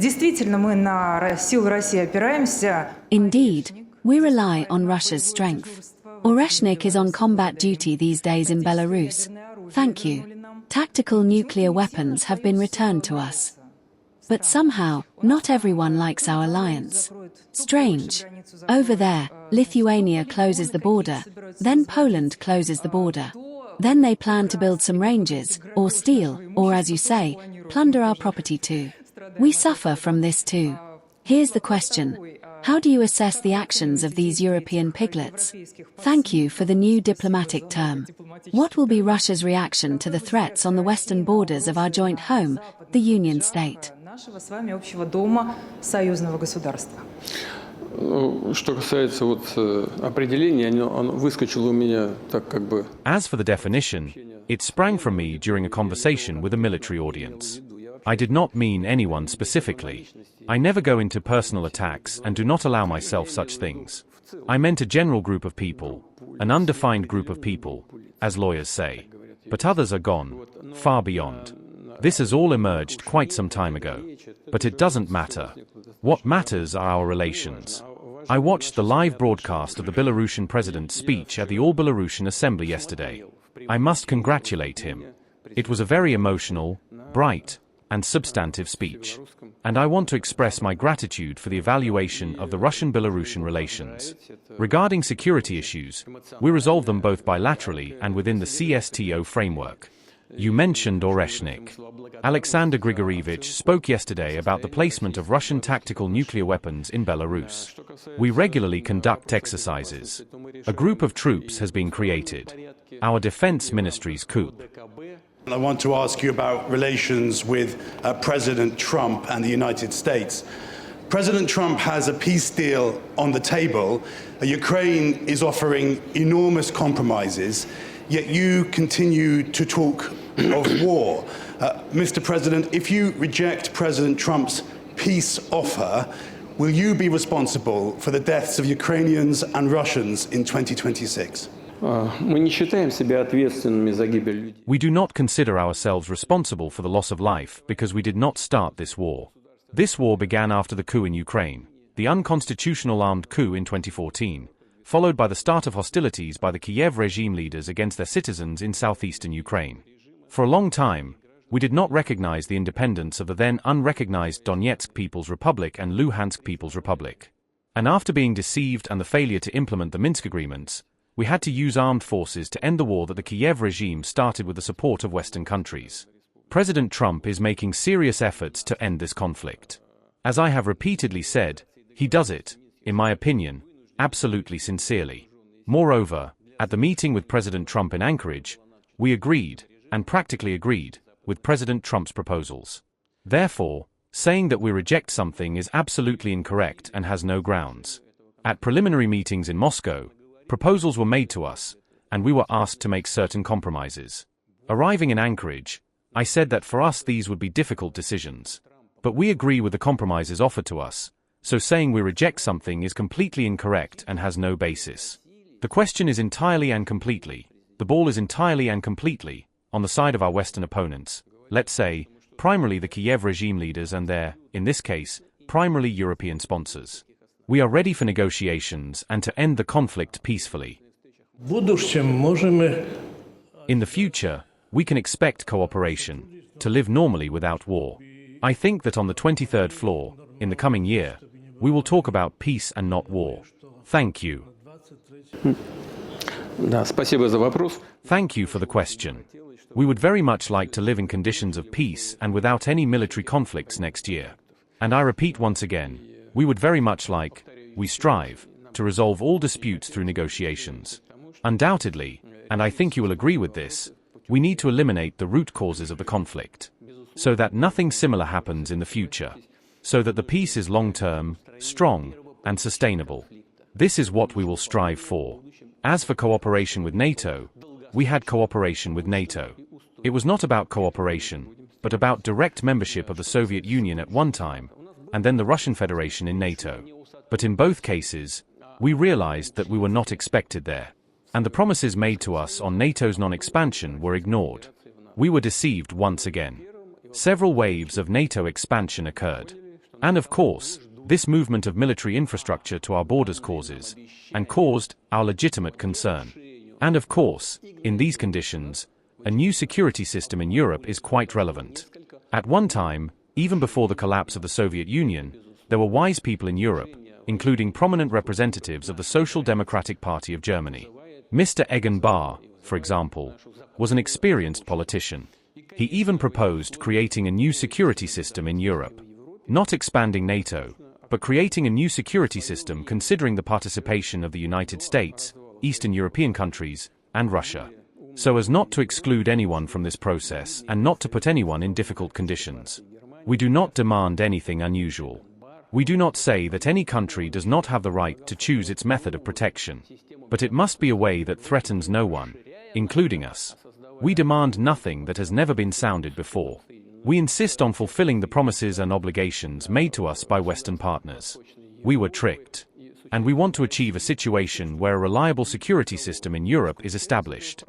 Действительно, мы на силы России опираемся. Indeed, we rely on Russia's strength. Oreshnik is on combat duty these days in Belarus. Thank you. Tactical nuclear weapons have been returned to us. But somehow, not everyone likes our alliance. Strange. Over there, Lithuania closes the border, then Poland closes the border. Then they plan to build some ranges, or steal, or as you say, plunder our property too. We suffer from this too. Here's the question. How do you assess the actions of these European piglets? Thank you for the new diplomatic term. What will be Russia's reaction to the threats on the western borders of our joint home, the Union State? Нашего с вами общего дома, союзного государства. Что касается определения, оно выскочило у меня так как бы. As for the definition, it sprang from me during a conversation with a military audience. I did not mean anyone specifically. I never go into personal attacks and do not allow myself such things. I meant a general group of people, an undefined group of people, as lawyers say. But others are gone, far beyond. This has all emerged quite some time ago. But it doesn't matter. What matters are our relations. I watched the live broadcast of the Belarusian president's speech at the All-Belarusian Assembly yesterday. I must congratulate him. It was a very emotional, bright, and substantive speech. And I want to express my gratitude for the evaluation of the Russian-Belarusian relations. Regarding security issues, we resolve them both bilaterally and within the CSTO framework. You mentioned Oreshnik. Alexander Grigorievich spoke yesterday about the placement of Russian tactical nuclear weapons in Belarus. We regularly conduct exercises. A group of troops has been created. Our defense ministry's coup. I want to ask you about relations with President Trump and the United States. President Trump has a peace deal on the table. Ukraine is offering enormous compromises, yet you continue to talk of war. Mr. President, if you reject President Trump's peace offer, will you be responsible for the deaths of Ukrainians and Russians in 2026? We do not consider ourselves responsible for the loss of life because we did not start this war. This war began after the coup in Ukraine, the unconstitutional armed coup in 2014, followed by the start of hostilities by the Kyiv regime leaders against their citizens in southeastern Ukraine. For a long time, we did not recognize the independence of the then unrecognized Donetsk People's Republic and Luhansk People's Republic. And after being deceived and the failure to implement the Minsk agreements, we had to use armed forces to end the war that the Kyiv regime started with the support of Western countries. President Trump is making serious efforts to end this conflict. As I have repeatedly said, he does it, in my opinion, absolutely sincerely. Moreover, at the meeting with President Trump in Anchorage, we agreed, and practically agreed, with President Trump's proposals. Therefore, saying that we reject something is absolutely incorrect and has no grounds. At preliminary meetings in Moscow, proposals were made to us, and we were asked to make certain compromises. Arriving in Anchorage, I said that for us these would be difficult decisions. But we agree with the compromises offered to us, so saying we reject something is completely incorrect and has no basis. The question is entirely and completely, the ball is entirely and completely, on the side of our Western opponents, let's say, primarily the Kyiv regime leaders and their, in this case, primarily European sponsors. We are ready for negotiations and to end the conflict peacefully. In the future, we can expect cooperation, to live normally without war. I think that on the 23rd floor, in the coming year, we will talk about peace and not war. Thank you. Thank you for the question. We would very much like to live in conditions of peace and without any military conflicts next year. And I repeat once again, we would very much like, we strive, to resolve all disputes through negotiations. Undoubtedly, and I think you will agree with this, we need to eliminate the root causes of the conflict, so that nothing similar happens in the future, so that the peace is long-term, strong, and sustainable. This is what we will strive for. As for cooperation with NATO, we had cooperation with NATO. It was not about cooperation, but about direct membership of the Soviet Union at one time, and then the Russian Federation in NATO. But in both cases, we realized that we were not expected there, and the promises made to us on NATO's non-expansion were ignored. We were deceived once again. Several waves of NATO expansion occurred. And of course, this movement of military infrastructure to our borders caused our legitimate concern. And of course, in these conditions, a new security system in Europe is quite relevant. At one time, even before the collapse of the Soviet Union, there were wise people in Europe, including prominent representatives of the Social Democratic Party of Germany. Mr. Egon Bahr, for example, was an experienced politician. He even proposed creating a new security system in Europe. Not expanding NATO, but creating a new security system considering the participation of the United States, Eastern European countries, and Russia, so as not to exclude anyone from this process and not to put anyone in difficult conditions. We do not demand anything unusual. We do not say that any country does not have the right to choose its method of protection, but it must be a way that threatens no one, including us. We demand nothing that has never been sounded before. We insist on fulfilling the promises and obligations made to us by Western partners. We were tricked. And we want to achieve a situation where a reliable security system in Europe is established.